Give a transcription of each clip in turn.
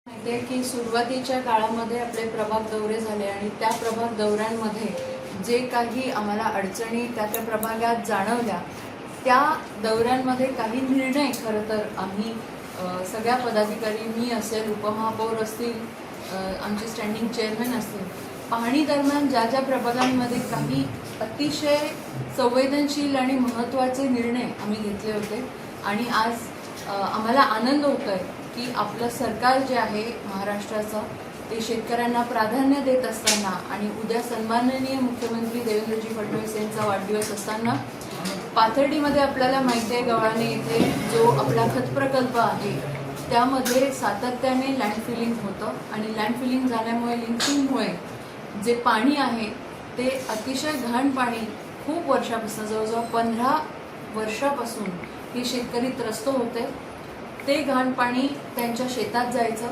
माहिती आहे की सुरुवातीच्या काळामध्ये आपले प्रभाग दौरे झाले आणि त्या प्रभाग दौऱ्यांमध्ये जे काही आम्हाला अडचणी त्या प्रभागात जाणवल्या त्या दौऱ्यांमध्ये काही निर्णय खरं तर आम्ही सगळ्या पदाधिकारी, मी असेल, उपमहापौर असतील, आमचे स्टँडिंग चेअरमन असतील, पाहणी दरम्यान ज्या ज्या प्रभागांमध्ये काही अतिशय संवेदनशील आणि महत्त्वाचे निर्णय आम्ही घेतले होते आणि आज आम्हाला आनंद होतोय की आपलं सरकार जे आहे महाराष्ट्राचं ते शेतकऱ्यांना प्राधान्य देत असताना आणि उद्या सन्माननीय मुख्यमंत्री देवेंद्रजी फडणवीस यांचा वाढदिवस असताना पाथर्डीमध्ये आपल्याला माहिती आहे गव्हाणे येथे जो आपला खत प्रकल्प आहे त्यामध्ये सातत्याने लँड फिलिंग होतं आणि लँड फिलिंग झाल्यामुळे लिंकिंगमुळे जे पाणी आहे ते अतिशय घाण पाणी खूप वर्षापासून जवळजवळ 15 वर्षापासून हे शेतकरी त्रस्त होते. ते घाण पाणी त्यांच्या शेतात जायचं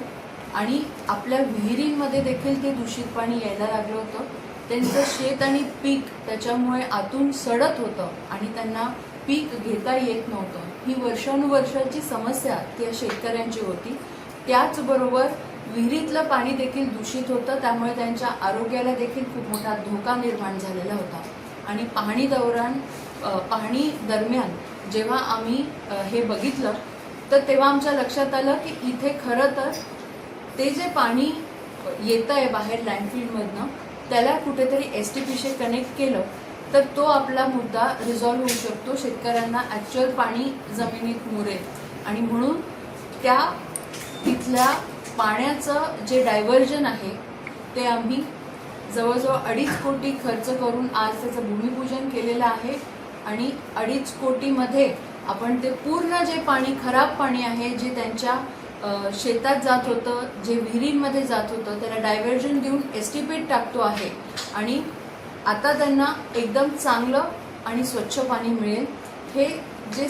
आणि आपल्या विहिरींमध्ये देखील ते दूषित पाणी यायला लागलं होतं. त्यांचं शेत आणि पीक त्याच्यामुळे आतून सडत होतं आणि त्यांना पीक घेता येत नव्हतं. ही वर्षानुवर्षाची समस्या त्या शेतकऱ्यांची होती. त्याचबरोबर विहिरीतलं पाणी देखील दूषित होतं, त्यामुळे त्यांच्या आरोग्याला देखील खूप मोठा धोका निर्माण झालेला होता. आणि पाहणी दरम्यान जेव्हा आम्ही हे बघितलं तर तेव्हा आमच्या लक्षात आलं की इथे खरं तर ते जे पाणी येतं आहे बाहेर लँडफिलमधनं त्याला कुठेतरी STPशी कनेक्ट केलं तर तो आपला मुद्दा रिझॉल्व्ह होऊ शकतो. शेतकऱ्यांना ॲक्च्युअल पाणी जमिनीत मुरेल आणि म्हणून त्या तिथल्या पाण्याचं जे डायव्हर्जन आहे ते आम्ही जवळजवळ 2.5 कोटी खर्च करून आज त्याचं भूमिपूजन केलेलं आहे. आणि 2.5 कोटीमध्ये आपण ते पूर्ण जे पाणी खराब पाणी आहे जे त्यांच्या शेतात जात होतं, जे विहिरींमध्ये जात होतं, त्याला डायव्हर्जन देऊन STPत टाकतो आहे आणि आता त्यांना एकदम चांगलं आणि स्वच्छ पाणी मिळेल. हे जे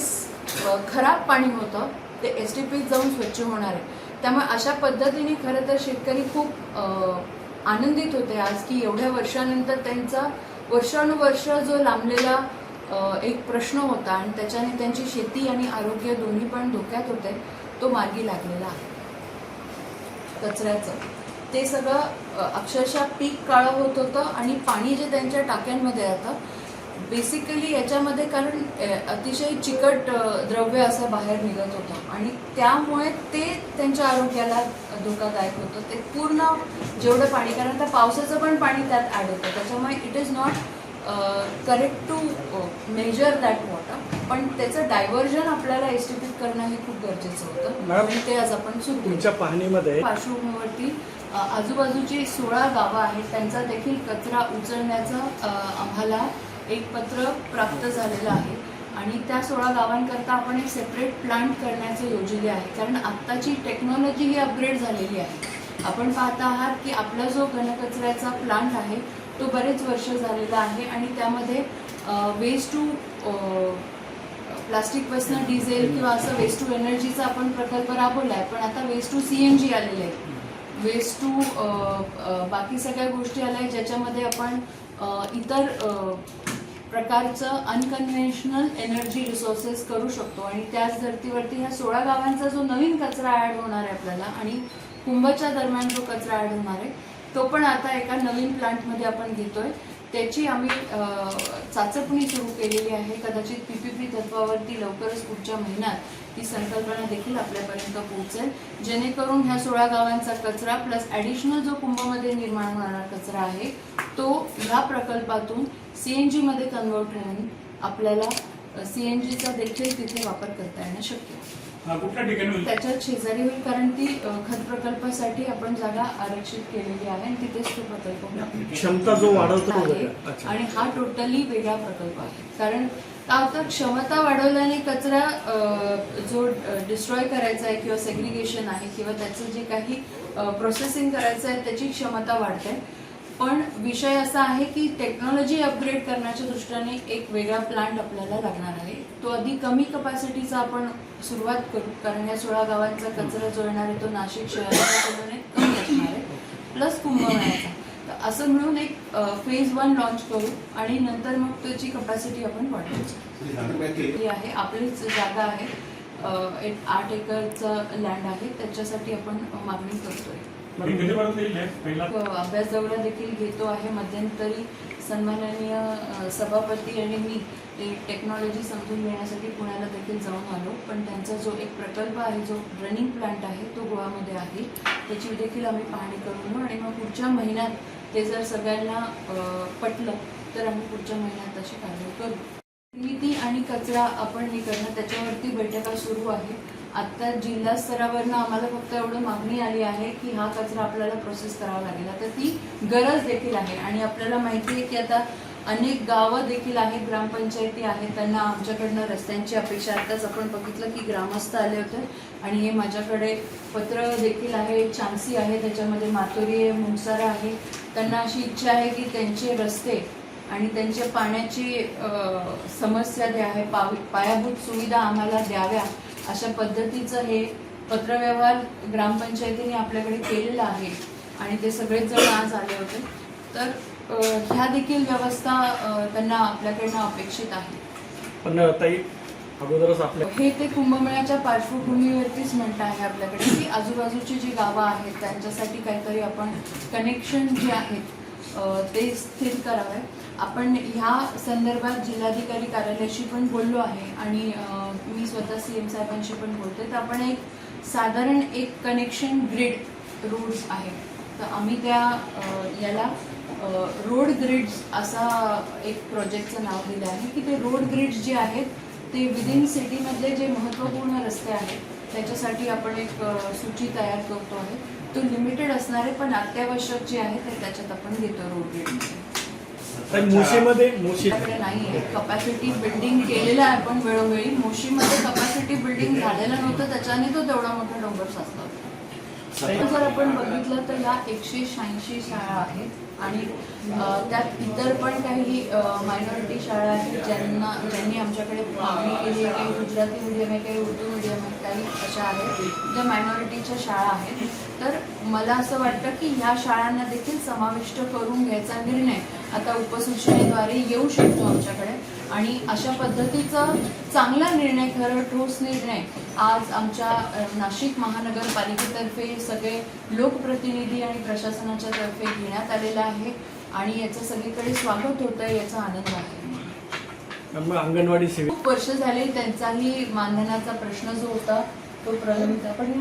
खराब पाणी होतं ते STPत जाऊन स्वच्छ होणार आहे. त्यामुळे अशा पद्धतीने खरं तर शेतकरी खूप आनंदित होते आज की एवढ्या वर्षानंतर त्यांचा वर्षानुवर्ष जो लांबलेला एक प्रश्न होता आणि त्याच्याने त्यांची शेती आणि आरोग्य दोन्ही पण धोक्यात होते तो मार्गी लागलेला आहे. कचऱ्याचं ते सगळं अक्षरशः पीक काळं होत होतं आणि पाणी जे त्यांच्या टाक्यांमध्ये येतं बेसिकली याच्यामध्ये कारण अतिशय चिकट द्रव्य असं बाहेर निघत होतं आणि त्यामुळे ते त्यांच्या आरोग्याला धोकादायक होतं. ते पूर्ण जेवढं पाणी, कारण आता पावसाचं पण पाणी त्यात ॲड होतं, त्याच्यामुळे it is not correct to measure that water, पण त्याचं डायव्हर्जन आपल्याला STPत करणं हे खूप गरजेचं होतं आणि ते आज आपण सुरू तुमच्या पाहणीमध्ये पार्श्वभूमीवरती आजूबाजूची 16 गावं आहेत त्यांचा देखील कचरा उचलण्याचं आम्हाला एक पत्र प्राप्त झालेलं आहे आणि त्या 16 गावांकरता आपण एक सेपरेट प्लांट करण्याचे योजले आहे. कारण आत्ताची टेक्नॉलॉजी ही अपग्रेड झालेली आहे. आपण पाहता आहात की आपला जो घनकचऱ्याचा प्लांट आहे तो बरेच वर्ष झालेला आहे आणि त्यामध्ये वेस्ट टू प्लास्टिकपासून डिझेल किंवा असं वेस्ट टू एनर्जीचा आपण प्रकल्प राबवला आहे. पण आता वेस्ट टू CNG आलेले आहे, वेस्ट टू बाकी सगळ्या गोष्टी आल्या आहेत ज्याच्यामध्ये आपण इतर प्रकारचं अनकन्व्हेन्शनल एनर्जी रिसोर्सेस करू शकतो. आणि त्याच धर्तीवरती ह्या 16 गावांचा जो नवीन कचरा ॲड होणार आहे आपल्याला आणि कुंभच्या दरम्यान जो कचरा ॲड होणार आहे तो पण आता एका नवीन प्लांटमध्ये आपण घेतोय. त्याची आम्ही चाचपणी सुरू केलेली आहे. कदाचित PPP तत्वावरती लवकरच पुढच्या महिन्यात ती संकल्पना देखील आपल्यापर्यंत पोहोचेल, जेणेकरून ह्या 16 गावांचा कचरा प्लस ॲडिशनल जो कुंभमध्ये निर्माण होणारा कचरा आहे तो ह्या प्रकल्पातून CNG मध्ये कन्वर्ट होऊन आपल्याला CNGचा देखील तिथे वापर करता येणं शक्य आहे. त्याच्यात शेजारी होईल कारण ती खत प्रकल्पासाठी आपण जागा आरक्षित केलेली आहे आणि तिथेच तो प्रकल्प क्षमता जो वाढवतो आहे आणि हा टोटली वेगळा प्रकल्प आहे. कारण का होतं, क्षमता वाढवल्याने कचरा जो डिस्ट्रॉय करायचा आहे किंवा सेग्रिगेशन आहे किंवा त्याचं जे काही प्रोसेसिंग करायचं आहे त्याची क्षमता वाढते. पण विषय असा आहे की टेक्नॉलॉजी अपग्रेड करण्याच्या दृष्टीने एक वेगळा प्लांट आपल्याला लागणार आहे. तो आधी कमी कपॅसिटीचा आपण सुरुवात करू कारण या 16 गावांचा कचरा जो येणार आहे तो नाशिक शहराच्या तुलनेत कमी असणार आहे प्लस कुंभमेळ्याचा. तर असं मिळून एक फेज 1 लॉन्च करू आणि नंतर मग त्याची कपॅसिटी आपण वाढवायची आहे. आपलीच जागा आहे एक 8 एकरचं लँड आहे, त्याच्यासाठी आपण मागणी करतोय. अभ्यास दौरा देखील घेतो आहे. मध्यंतरी सन्माननीय सभापती आणि मी टेक्नॉलॉजी समजून घेण्यासाठी पुण्याला देखील जाऊन आलो, पण त्यांचा जो एक प्रकल्प आहे, जो रनिंग प्लांट आहे, तो गोव्यामध्ये आहे, त्याची देखील आम्ही पाहणी करून आणि मग पुढच्या महिन्यात ते जर सगळ्यांना पटलं तर आम्ही पुढच्या महिन्यात तशी कारवाई करू. निर्मिती आणि कचरा आपण हे करणं, त्याच्यावरती बैठका सुरू आहे. आत्ता जिल्हा स्तरावरनं आम्हाला फक्त एवढं मागणी आली आहे की हा कचरा आपल्याला प्रोसेस करावा लागेल. आता ती गरज देखील आहे आणि आपल्याला माहिती आहे की आता अनेक गावं देखील आहेत, ग्रामपंचायती आहेत, त्यांना आमच्याकडनं रस्त्यांची अपेक्षा. आताच आपण बघितलं की ग्रामस्थ आले होते आणि हे माझ्याकडे पत्र देखील आहे, चांसी आहे, त्याच्यामध्ये मातोरी आहे, मुंगसारा आहे. त्यांना अशी इच्छा आहे की त्यांचे रस्ते आणि त्यांच्या पाण्याची समस्या जे आहे, पायाभूत सुविधा आम्हाला द्याव्या, अशा पद्धतीचं हे पत्रव्यवहार ग्रामपंचायतीने आपल्याकडे केलेला आहे आणि ते सगळेच जण आज आले होते. तर ह्या देखील व्यवस्था त्यांना आपल्याकडनं अपेक्षित आहे. पण ताई, अगोदरच आपल्या हे ते कुंभमेळ्याच्या पार्श्वभूमीवरतीच म्हणणं आहे आपल्याकडे की आजूबाजूची जी गावं आहेत त्यांच्यासाठी काहीतरी आपण कनेक्शन जे आहेत ते स्थिर करावे. आपण ह्या संदर्भात जिल्हाधिकारी कार्यालयाशी पण बोललो आहे आणि मी स्वतः CM साहेबांशी पण बोलते. तर आपण एक साधारण एक कनेक्शन ग्रिड रोड्स आहे, तर आम्ही त्या याला रोड ग्रिड्स असा एक प्रोजेक्टचं नाव दिलं आहे की ते रोड ग्रिड्स जे आहेत ते विदिन सिटीमधले जे महत्त्वपूर्ण रस्ते आहेत त्याच्यासाठी आपण एक सूची तयार करतो आहे. तो लिमिटेड असणारे पण अत्यावश्यक जे आहे ते त्याच्यात आपण घेतो रोड ग्रिड. मुशीमध्ये नाही आहे कपॅसिटी बिल्डिंग केलेलं आहे आपण वेळोवेळी. मोशीमध्ये कपॅसिटी बिल्डिंग झालेलं नव्हतं, त्याच्याने तो तेवढा मोठा डोंगर साचला होता. जर आपण बघितलं तर या 186 शाळा आहेत आणि त्यात इतर पण काही मायनॉरिटी शाळा आहेत ज्यांनी आमच्याकडे मागणी केली आहे. काही गुजराती मीडियम आहे, काही उर्दू मीडियम आहे, काही अशा आहेत ज्या मायनॉरिटीच्या शाळा आहेत. तर मला असं वाटतं की ह्या शाळांना देखील समाविष्ट करून घ्यायचा निर्णय आता उपसूचनेद्वारे येऊ शकतो आमच्याकडे आणि अशा पद्धतीचा चांगला निर्णय, खरं ठोस निर्णय आज आमच्या नाशिक महानगरपालिकेतर्फे सगळे लोकप्रतिनिधी आणि प्रशासनाच्या तर्फे घेण्यात आलेला आहे आणि याचं सगळीकडे स्वागत होतं आहे, याचा आनंद आहे. अंगणवाडी सेविका खूप वर्ष झाले त्यांचाही मानधनाचा प्रश्न जो होता तो प्रलंबित, आपण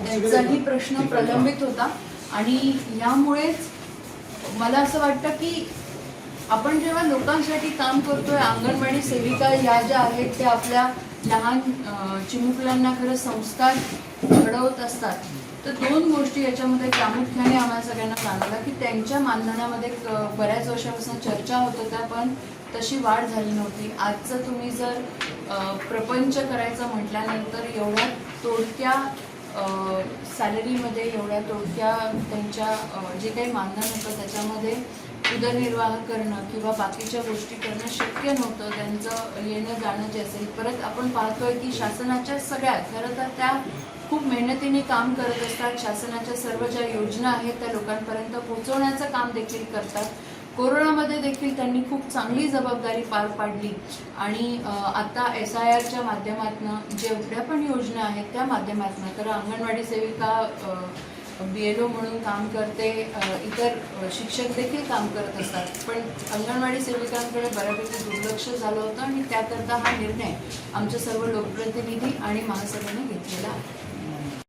त्यांचाही प्रश्न प्रलंबित होता आणि यामुळेच मला असं वाटतं की आपण जेव्हा लोकांसाठी काम करतोय, अंगणवाडी सेविका या ज्या आहेत त्या आपल्या लहान चिमुकल्यांना खरं संस्कार घडवत असतात. तर 2 गोष्टी याच्यामध्ये प्रामुख्याने आम्हाला सगळ्यांना जाणवल्या की त्यांच्या मानधनामध्ये बऱ्याच वर्षापासून चर्चा होत होत्या पण तशी वाढ झाली नव्हती. आजचं तुम्ही जर प्रपंच करायचं म्हटल्यानंतर एवढ्या तोडक्या सॅलरीमध्ये, एवढ्या तोडक्या त्यांच्या जे काही मानधन होतं त्याच्यामध्ये उदरनिर्वाह करणं किंवा बाकीच्या गोष्टी करणं शक्य नव्हतं. त्यांचं येणं जाणं जे असेल, परत आपण पाहतोय की शासनाच्या सगळ्या खरं तर त्या खूप मेहनतीने काम करत असतात. शासनाच्या सर्व ज्या योजना आहेत त्या लोकांपर्यंत पोहोचवण्याचं काम देखील करतात. कोरोनामध्ये देखील त्यांनी खूप चांगली जबाबदारी पार पाडली आणि आता SIRच्या माध्यमातून जेवढ्या पण योजना आहेत त्या माध्यमातून, तर अंगणवाडी सेविका BLO म्हणून काम करते, इतर शिक्षक देखील काम करत असतात, पण अंगणवाडी सेविकांकडे बऱ्यापैकी दुर्लक्ष झालं होतं आणि त्याकरता हा निर्णय आमच्या सर्व लोकप्रतिनिधी आणि महासभेने घेतलेला आहे.